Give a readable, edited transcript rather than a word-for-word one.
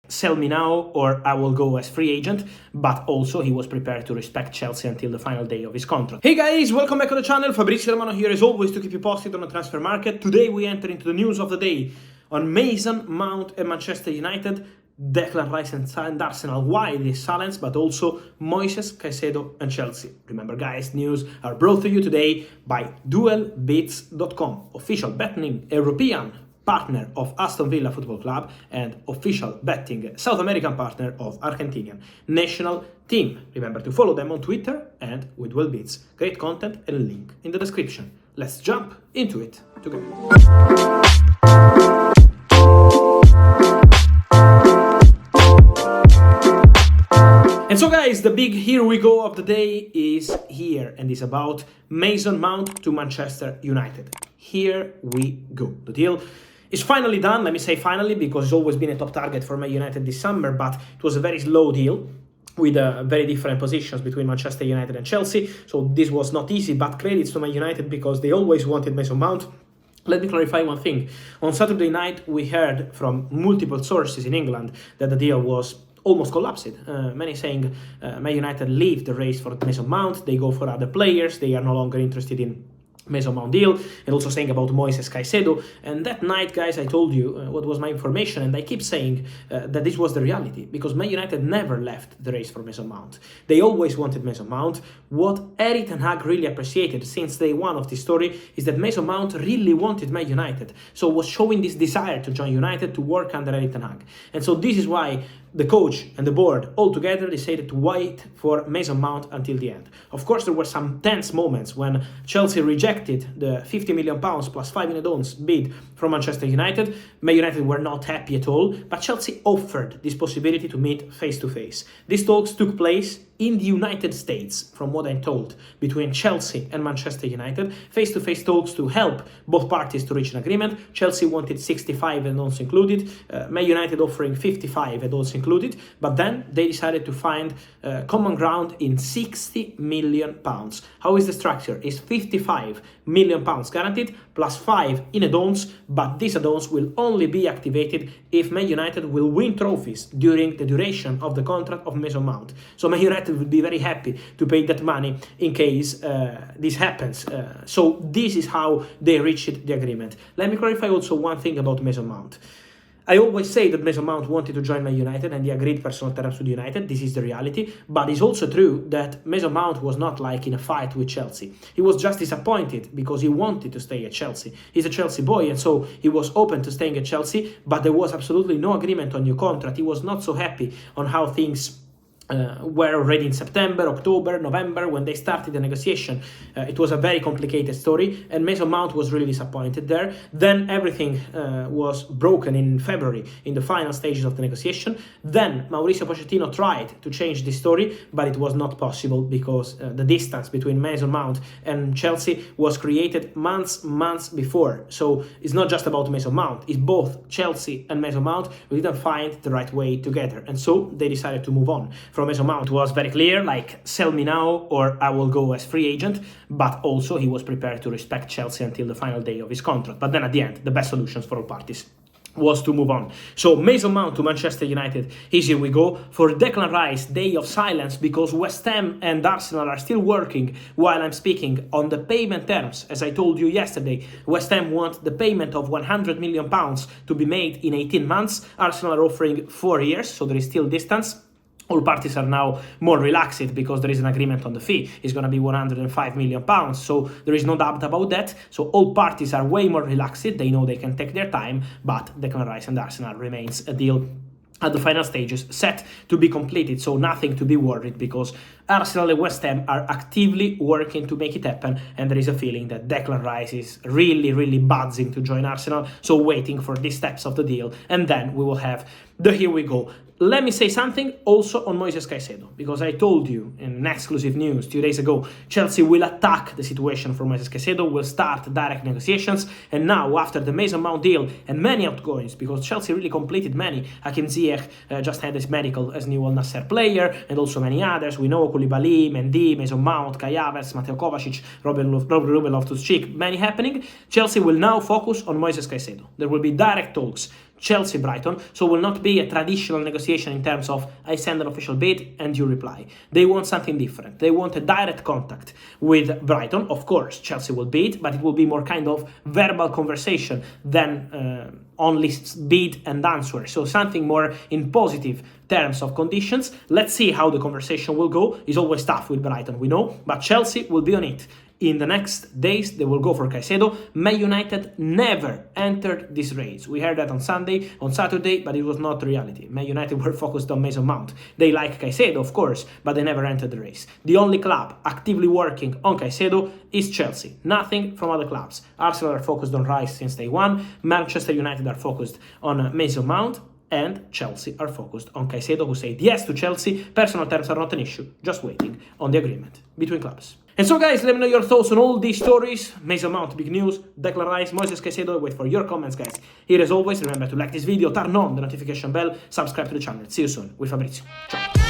sell me now or I will go as free agent, but also he was prepared to respect Chelsea until the final day of his contract. Hey guys, welcome back to the channel. Fabrizio Romano here as always to keep you posted on the transfer market. Today we enter into the news of the day on Mason Mount and Manchester United, Declan Rice and Arsenal. Why this silence? But also Moises, Caicedo and Chelsea. Remember guys, news are brought to you today by duelbeats.com, official betting European partner of Aston Villa Football Club and official betting South American partner of Argentinian national team. Remember to follow them on Twitter and with Duelbeats. Great content and link in the description. Let's jump into it together. And so guys, the big here we go of the day is here and is about Mason Mount to Manchester United. Here we go. The deal is finally done. Let me say finally because it's always been a top target for Man United this summer, but it was a very slow deal with very different positions between Manchester United and Chelsea. So this was not easy, but credits to Man United because they always wanted Mason Mount. Let me clarify one thing. On Saturday night, we heard from multiple sources in England that the deal was almost collapsed. Many saying Man United leave the race for Mason Mount, they go for other players, they are no longer interested in Mason Mount deal, and also saying about Moises Caicedo. And that night, guys, I told you what was my information, and I keep saying that this was the reality, because Man United never left the race for Mason Mount. They always wanted Mason Mount. What Erik ten Hag really appreciated since day one of this story is that Mason Mount really wanted Man United, so was showing this desire to join United, to work under Erik ten Hag. And so this is why the coach and the board all together decided to wait for Mason Mount until the end. Of course, there were some tense moments when Chelsea rejected the £50 million plus 5 in add-ons bid from Manchester United. Man United were not happy at all, but Chelsea offered this possibility to meet face-to-face. These talks took place in the United States, from what I'm told, between Chelsea and Manchester United. Face-to-face talks to help both parties to reach an agreement. Chelsea wanted 65 add-ons included, Man United offering 55 add-ons included, but then they decided to find common ground in £60 million. How is the structure? It's £55 million guaranteed, plus 5 in add-ons, but these add-ons will only be activated if Man United will win trophies during the duration of the contract of Mason Mount. So Man United would be very happy to pay that money in case this happens. So this is how they reached the agreement. Let me clarify also one thing about Mason Mount. I always say that Mason Mount wanted to join Man United and he agreed personal terms with United. This is the reality. But it's also true that Mason Mount was not like in a fight with Chelsea. He was just disappointed because he wanted to stay at Chelsea. He's a Chelsea boy, and so he was open to staying at Chelsea, but there was absolutely no agreement on new contract. He was not so happy on how things were already in September, October, November, when they started the negotiation. It was a very complicated story, and Mason Mount was really disappointed there. Then everything was broken in February, in the final stages of the negotiation. Then Mauricio Pochettino tried to change the story, but it was not possible because the distance between Mason Mount and Chelsea was created months before. So it's not just about Mason Mount, it's both Chelsea and Mason Mount who didn't find the right way together, and so they decided to move on. From Mason Mount was very clear, like, sell me now or I will go as free agent, but also he was prepared to respect Chelsea until the final day of his contract. But then at the end, the best solutions for all parties was to move on. So Mason Mount to Manchester United, here we go. For Declan Rice, day of silence because West Ham and Arsenal are still working while I'm speaking on the payment terms. As I told you yesterday, West Ham want the payment of £100 million to be made in 18 months. Arsenal are offering 4 years, so there is still distance. All parties are now more relaxed because there is an agreement on the fee. It's going to be £105 million, so there is no doubt about that. So all parties are way more relaxed. They know they can take their time, but Declan Rice and Arsenal remains a deal at the final stages, set to be completed, so nothing to be worried because Arsenal and West Ham are actively working to make it happen, and there is a feeling that Declan Rice is really buzzing to join Arsenal, so waiting for these steps of the deal, and then we will have the here we go. Let me say something also on Moises Caicedo, because I told you in exclusive news 2 days ago, Chelsea will attack the situation for Moises Caicedo, will start direct negotiations, and now after the Mason Mount deal and many outgoings, because Chelsea really completed many, Hakim Ziyech just had his medical as new Al Nassr player, and also many others, we know Koulibaly, Mendy, Mason Mount, Kai Havertz, Mateo Kovacic, Ruben Loftus-Cheek, many happening. Chelsea will now focus on Moises Caicedo. There will be direct talks Chelsea-Brighton, so will not be a traditional negotiation in terms of I send an official bid and you reply. They want something different. They want a direct contact with Brighton. Of course, Chelsea will bid, but it will be more kind of verbal conversation than only bid and answer. So something more in positive terms of conditions. Let's see how the conversation will go. It's always tough with Brighton, we know, but Chelsea will be on it. In the next days, they will go for Caicedo. Man United never entered this race. We heard that on Saturday, but it was not reality. Man United were focused on Mason Mount. They like Caicedo, of course, but they never entered the race. The only club actively working on Caicedo is Chelsea. Nothing from other clubs. Arsenal are focused on Rice since day one. Manchester United are focused on Mason Mount. And Chelsea are focused on Caicedo, who said yes to Chelsea. Personal terms are not an issue, just waiting on the agreement between clubs. And so guys, let me know your thoughts on all these stories. Mason Mount, big news, Declan Rice, Moises Caicedo. Wait for your comments, guys. Here as always, remember to like this video, turn on the notification bell, subscribe to the channel. See you soon with Fabrizio. Ciao.